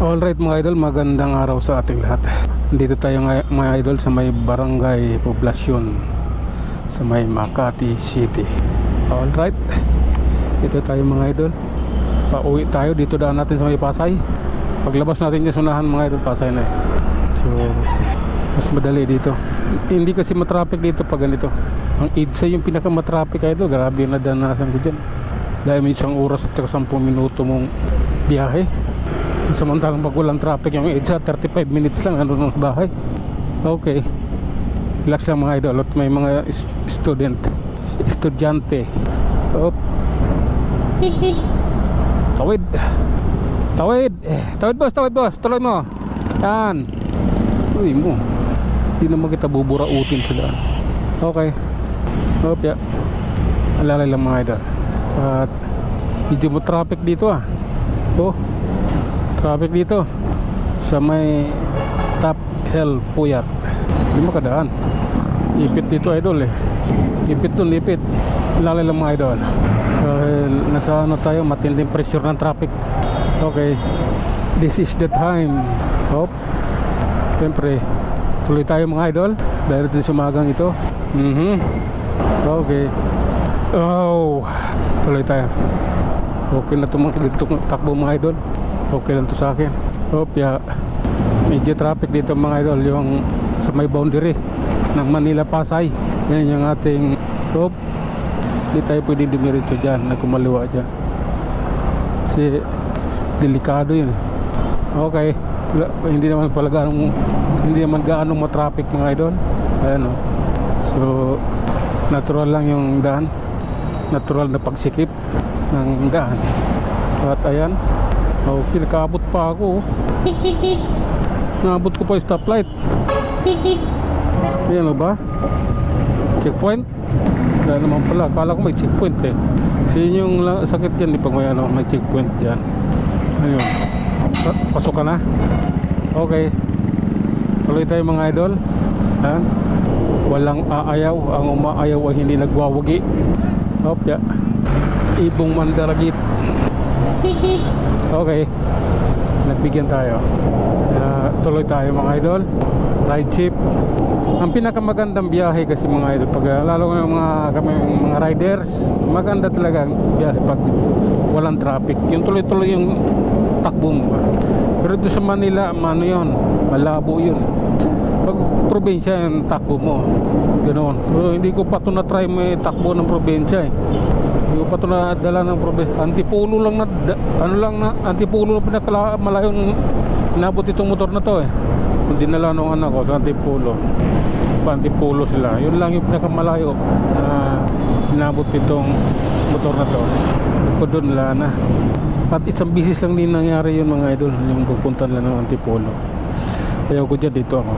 Alright mga idol, magandang araw sa ating lahat. Dito tayo mga idol sa may barangay Poblacion sa may Makati City. Alright, dito tayo mga idol. Pauwi tayo, dito daan natin sa may Pasay. Paglabas natin yung sunahan mga idol, Pasay na eh. So mas madali dito. Hindi kasi matraffic dito pag ganito. Ang EDSA yung pinakamatraffic idol. Grabe yung nadanasan ko dyan. Dahil may isang oras at 10 minuto mong biyahe. Samantalang pag walang traffic yung EDSA 35 minutes lang ano ng bahay. Okay, relax lang mga idol. At may mga estudyante. Op. Tawid boss, tuloy mo. Yan. Uy mo, hindi naman kita buburautin sila. Okay. Op ya. Alalay lang mga idol. At medyo mo traffic dito ah. Oh, traffic dito sa may Top Hill Puyat. Hindi makadaan. Ipit dito idol eh. Ipit dun, ipit. Lalay lang mga idol. Dahil nasa ano tayo, matinding pressure ng traffic. Okay, this is the time. Hop. Siyempre tuloy tayo mga idol dahil din sumagang ito. Okay. Oh, tuloy tayo. Okay na itong takbo mga idol. Okay lang to sa akin. Hopya, medyo traffic dito mga idol, yung sa may boundary ng Manila Pasay. Yan yung ating hop. Hindi tayo pwede dumiretso dyan, nagkumaliwa dyan kasi delikado yun. Okay, hindi naman pala gaano matraffic mga idol. Ayan o. So natural lang yung daan, natural na pagsikip ng daan. At ayan, okay, nakaabot pa ako. Naabot ko pa yung stoplight. Ayan o ba? Checkpoint? Dahil naman pala, akala ko may checkpoint eh. Kasi yung sakit yan, di pag may checkpoint dyan. Ayun, pasok ka na. Okay, tuloy tayo mga idol. Ayan. Walang aayaw, ang umaayaw ay hindi nagwawagi. Hop ya. Ibong Mandaragit. Okay, nagbigyan tayo. Tuloy tayo mga idol. Ride jeep. Ang pinakamagandang biyahe kasi mga idol, pag lalo ng mga riders, maganda talaga ang biyahe pag walang traffic. Yung tuloy-tuloy yung takbo mo. Pero doon sa Manila, ano yun, malabo yun. Pag probinsya yung takbo mo, ganoon. Pero hindi ko pa ito na-try may takbo ng probinsya eh. Hindi ko pa ito nadala ng probinsya. Antipolo lang na, Antipolo na pinakamalayong inabot itong motor na to eh. Kung dinala nung anak ko sa Antipolo sila, yun lang yung pinakamalayo na inabot itong motor na to. Ko doon wala na. At isang bisis lang din nangyari yun mga idol, yung pupunta lang ng Antipolo. Kaya ko dyan, dito ako.